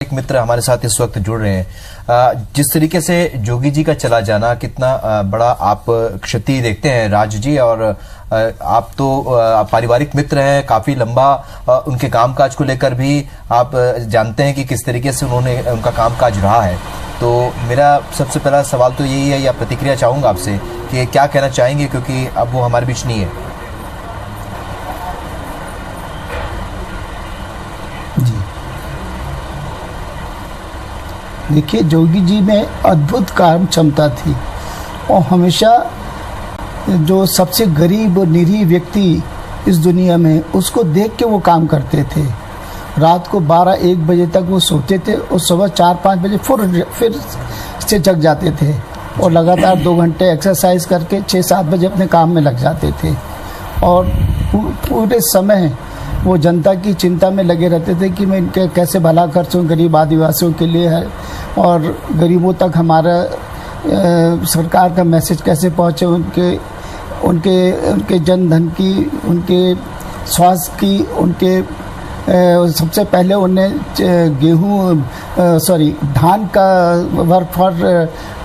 पारिवारिक मित्र हमारे साथ इस वक्त जुड़ रहे हैं। जिस तरीके से जोगी जी का चला जाना, कितना बड़ा आप क्षति देखते हैं राज जी, और आप तो पारिवारिक मित्र हैं, काफी लंबा उनके कामकाज को लेकर भी आप जानते हैं कि किस तरीके से उनका कामकाज रहा है। तो मेरा सबसे पहला सवाल तो यही है, या प्रतिक्रिया चाहूंगा आपसे कि क्या कहना चाहेंगे, क्योंकि अब वो हमारे बीच नहीं है। देखिए, जोगी जी में अद्भुत काम क्षमता थी और हमेशा जो सबसे गरीब और निरीह व्यक्ति इस दुनिया में, उसको देख के वो काम करते थे। रात को 12-1 बजे तक वो सोते थे और सुबह 4-5 बजे फिर से जग जाते थे और लगातार 2 घंटे एक्सरसाइज करके 6-7 बजे अपने काम में लग जाते थे और पूरे समय वो जनता की चिंता में लगे रहते थे कि मैं इनके कैसे भला कर सकूं, गरीब आदिवासियों के लिए है, और गरीबों तक हमारा सरकार का मैसेज कैसे पहुंचे, उनके जन धन की, उनके स्वास्थ्य की, उनके सबसे पहले उन्हें धान का वर्क फॉर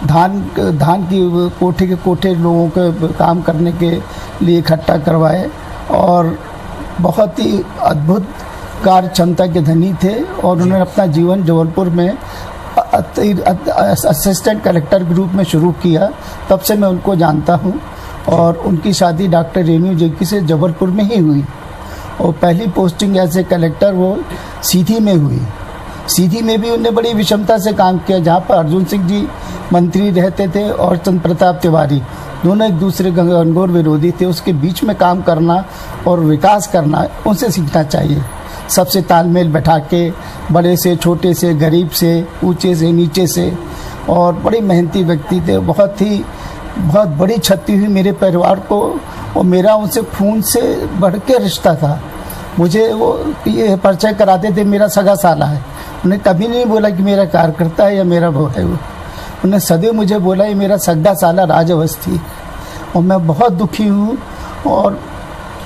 धान की कोठे के कोठे लोगों के काम करने के लिए इकट्ठा करवाए और बहुत ही अद्भुत कार्य क्षमता के धनी थे। और उन्होंने अपना जीवन जबलपुर में असिस्टेंट कलेक्टर के रूप में शुरू किया। तब से मैं उनको जानता हूं और उनकी शादी डॉक्टर रेणु जोगी से जबलपुर में ही हुई और पहली पोस्टिंग एज ए कलेक्टर वो सीधी में हुई। सीधी में भी उन्होंने बड़ी विषमता से काम किया, जहाँ पर अर्जुन सिंह जी मंत्री रहते थे और चंद्र प्रताप तिवारी, दोनों एक दूसरे के घनघोर विरोधी थे। उसके बीच में काम करना और विकास करना उनसे सीखना चाहिए। सबसे तालमेल बैठा के, बड़े से छोटे से, गरीब से, ऊंचे से नीचे से, और बड़ी मेहनती व्यक्ति थे। बहुत बड़ी क्षति हुई मेरे परिवार को और मेरा उनसे खून से बढ़ के रिश्ता था। मुझे वो ये परिचय कराते थे, मेरा सगा साला है। उन्हें कभी नहीं बोला कि मेरा कार्यकर्ता है या मेरा वो है। उन्हें सदैव मुझे बोला ये मेरा सगा साला राज अवस्थी, और मैं बहुत दुखी हूँ और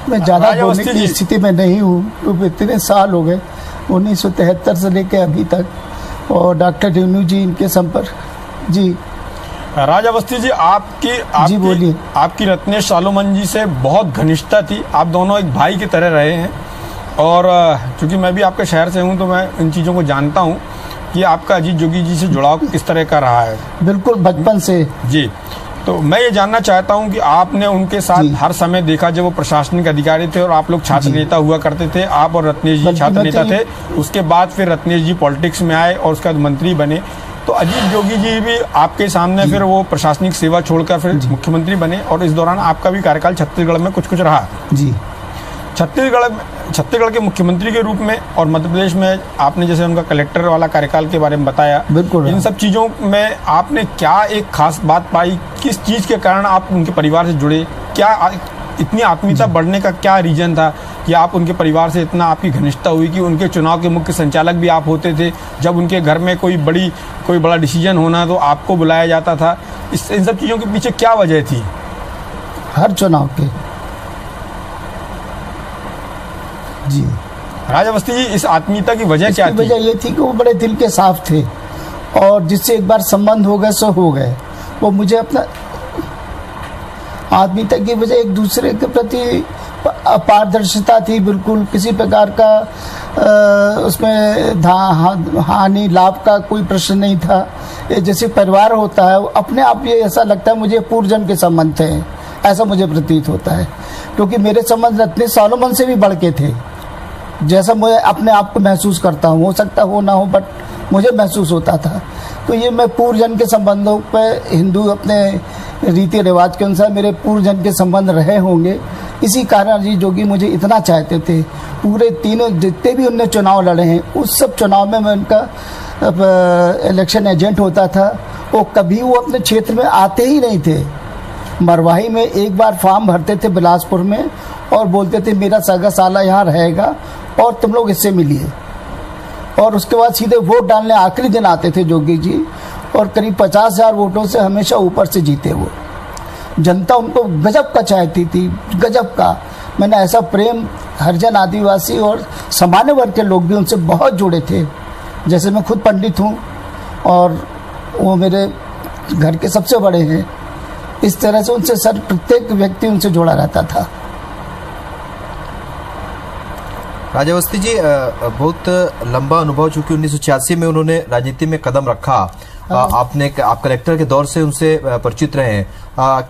मैं ज़्यादा बोलने की स्थिति में नहीं हूँ क्योंकि इतने साल हो गए 1973 से लेकर अभी तक। और डॉक्टर रेणु जी इनके संपर्क। जी राज अवस्थी जी, आपकी बोलिए। आपकी रत्नेश सालोमन जी से बहुत घनिष्ठता थी, आप दोनों एक भाई की तरह रहे हैं। और चूंकि मैं भी आपके शहर से हूं तो मैं इन चीज़ों को जानता हूं कि आपका अजीत जोगी जी से जुड़ाव किस तरह का रहा है। बिल्कुल, बचपन से। जी, तो मैं ये जानना चाहता हूं कि आपने उनके साथ हर समय देखा जब वो प्रशासनिक अधिकारी थे और आप लोग छात्र नेता हुआ करते थे। आप और रत्नेश जी छात्र नेता थे, उसके बाद फिर रत्नेश जी पॉलिटिक्स में आए और उसके बाद मंत्री बने। तो अजीत जोगी जी भी आपके सामने फिर वो प्रशासनिक सेवा छोड़कर फिर मुख्यमंत्री बने और इस दौरान आपका भी कार्यकाल छत्तीसगढ़ में कुछ रहा। जी, छत्तीसगढ़ के मुख्यमंत्री के रूप में और मध्य प्रदेश में आपने जैसे उनका कलेक्टर वाला कार्यकाल के बारे में बताया, बिल्कुल। इन सब चीज़ों में आपने क्या एक खास बात पाई, किस चीज़ के कारण आप उनके परिवार से जुड़े, क्या इतनी आत्मीयता बढ़ने का क्या रीजन था कि आप उनके परिवार से इतना आपकी घनिष्ठता हुई कि उनके चुनाव के मुख्य संचालक भी आप होते थे? जब उनके घर में कोई बड़ा डिसीजन होना तो आपको बुलाया जाता था। इन सब चीज़ों के पीछे क्या वजह थी? हर चुनाव के। जी राज अवस्थी जी, इस आत्मीयता की वजह क्या थी? वजह ये थी कि वो बड़े दिल के साफ थे और जिससे एक बार संबंध हो गए सो हो गए। वो मुझे अपना आत्मीयता की वजह एक दूसरे के प्रति पारदर्शिता थी, बिल्कुल किसी प्रकार का उसमें हानि लाभ का कोई प्रश्न नहीं था। जैसे परिवार होता है, अपने आप ये ऐसा लगता है मुझे पूर्वजन्म के संबंध थे, ऐसा मुझे प्रतीत होता है। क्योंकि मेरे संबंध रत्नेश सालोमन से भी बढ़ के थे, जैसा मैं अपने आप को महसूस करता हूँ। हो सकता हो ना हो, बट मुझे महसूस होता था। तो ये मैं पूर्वजन्म के संबंधों पर, हिंदू अपने रीति रिवाज के अनुसार मेरे पूर्वजन्म के संबंध रहे होंगे, इसी कारण अजीत जोगी मुझे इतना चाहते थे। पूरे तीनों जितने भी उनने चुनाव लड़े हैं, उस सब चुनाव में मैं उनका इलेक्शन एजेंट होता था। वो कभी वो अपने क्षेत्र में आते ही नहीं थे। मरवाही में एक बार फॉर्म भरते थे बिलासपुर में और बोलते थे मेरा सगा साला यहाँ रहेगा और तुम लोग इससे मिलिए, और उसके बाद सीधे वोट डालने आखिरी दिन आते थे जोगी जी, और करीब 50,000 वोटों से हमेशा ऊपर से जीते वो। जनता उनको गजब का चाहती थी, गजब का। मैंने ऐसा प्रेम, हरिजन आदिवासी और सामान्य वर्ग के लोग भी उनसे बहुत जुड़े थे, जैसे मैं खुद पंडित हूँ और वो मेरे घर के सबसे बड़े हैं, इस तरह से उनसे सर प्रत्येक व्यक्ति उनसे जुड़ा रहता था। राजा अवस्थी जी, बहुत लंबा अनुभव, चूंकि 1986 में उन्होंने राजनीति में कदम रखा, आप कलेक्टर के दौर से उनसे परिचित रहे हैं।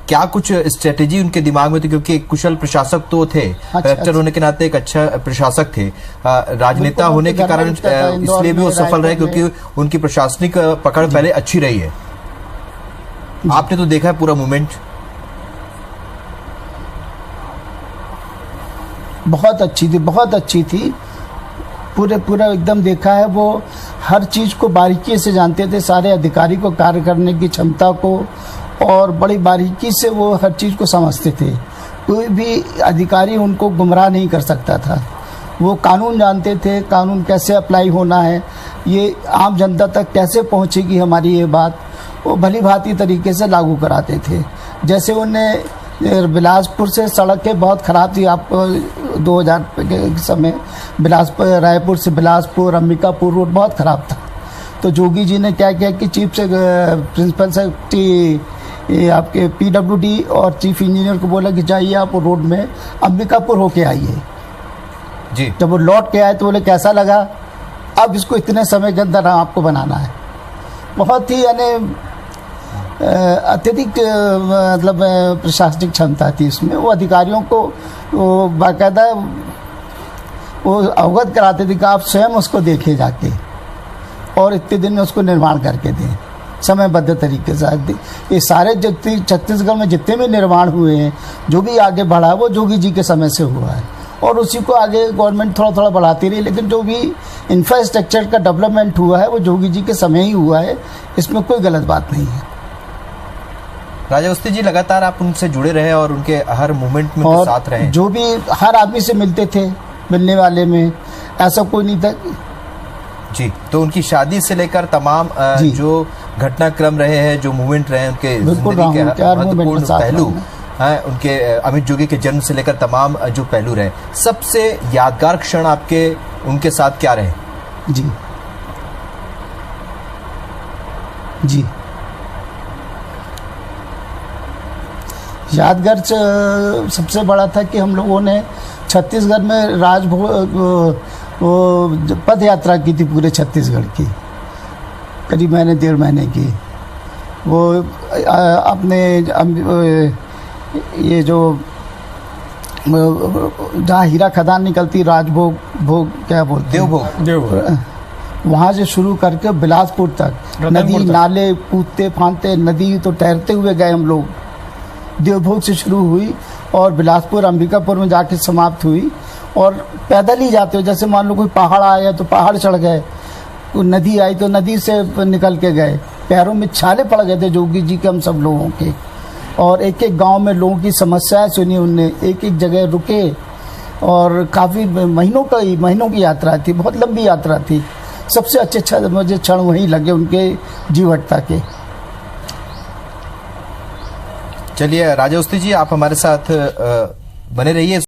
क्या कुछ स्ट्रेटेजी उनके दिमाग में थी, क्योंकि एक कुशल प्रशासक तो थे, कलेक्टर होने के नाते एक अच्छा प्रशासक थे, राजनेता होने के कारण इसलिए भी वो सफल रहे क्योंकि उनकी प्रशासनिक पकड़ पहले अच्छी रही है। आपने तो देखा है पूरा मूवमेंट। बहुत अच्छी थी, पूरा एकदम देखा है। वो हर चीज़ को बारीकी से जानते थे, सारे अधिकारी को कार्य करने की क्षमता को, और बड़ी बारीकी से वो हर चीज़ को समझते थे। कोई भी अधिकारी उनको गुमराह नहीं कर सकता था। वो कानून जानते थे, कानून कैसे अप्लाई होना है, ये आम जनता तक कैसे पहुंचेगी हमारी ये बात, वो भली भांति तरीके से लागू कराते थे। जैसे उन्हें बिलासपुर से सड़कें बहुत ख़राब थी, आपको 2000 के समय बिलासपुर, रायपुर से बिलासपुर, अंबिकापुर रोड बहुत ख़राब था। तो जोगी जी ने क्या किया कि चीफ से प्रिंसिपल सेक्रेटरी आपके PWD और चीफ इंजीनियर को बोला कि जाइए आप रोड में अंबिकापुर होके आइए जी। जब वो लौट के आए तो बोले कैसा लगा, अब इसको इतने समय के अंदर आपको बनाना है। बहुत ही यानी अत्यधिक मतलब प्रशासनिक क्षमता थी इसमें। वो अधिकारियों को वो बाकायदा वो अवगत कराते थे कि आप स्वयं उसको देखें जाके और इतने दिन में उसको निर्माण करके दें समयबद्ध तरीके से। ये सारे छत्तीसगढ़ में जितने भी निर्माण हुए हैं, जो भी आगे बढ़ा वो जोगी जी के समय से हुआ है, और उसी को आगे गवर्नमेंट थोड़ा थोड़ा बढ़ाती रही। लेकिन जो भी इंफ्रास्ट्रक्चर का डेवलपमेंट हुआ है वो जोगी जी के समय ही हुआ है, इसमें कोई गलत बात नहीं है। राजा अवस्थी जी, लगातार आप उनसे जुड़े रहे और उनके हर मूवमेंट में उनके साथ रहे। जो भी हर आदमी से मिलते थे, मिलने वाले में ऐसा कोई नहीं था जी। तो उनकी शादी से लेकर तमाम जो घटनाक्रम रहे हैं, जो मूवमेंट रहे, उनके जिंदगी के महत्वपूर्ण पहलू हैं, उनके अमित जोगी के जन्म से लेकर तमाम जो पहलू रहे, सबसे यादगार क्षण आपके उनके साथ क्या रहे? जी जी यादगार सबसे बड़ा था कि हम लोगों ने छत्तीसगढ़ में पद यात्रा की थी, पूरे छत्तीसगढ़ की, करीब महीने 1.5 महीने की। वो अपने ये जो जहाँ हीरा खदान निकलती, राजभोग क्या बोलते, देवभोग, वहाँ से शुरू करके बिलासपुर तक, नदी नाले कूदते फांदते, नदी तो तैरते हुए गए हम लोग। देवभोग से शुरू हुई और बिलासपुर अंबिकापुर में जाके समाप्त हुई, और पैदल ही जाते हो। जैसे मान लो कोई पहाड़ आया तो पहाड़ चढ़ गए, कोई नदी आई तो नदी से निकल के गए, पैरों में छाले पड़ गए थे जोगी जी के, हम सब लोगों के। और एक एक गांव में लोगों की समस्याएं सुनी उनने, एक एक जगह रुके, और काफ़ी महीनों की यात्रा थी, बहुत लंबी यात्रा थी। सबसे अच्छे मुझे क्षण वहीं लगे उनके जीवटता के। चलिए राजा अवस्थी जी, आप हमारे साथ बने रहिए।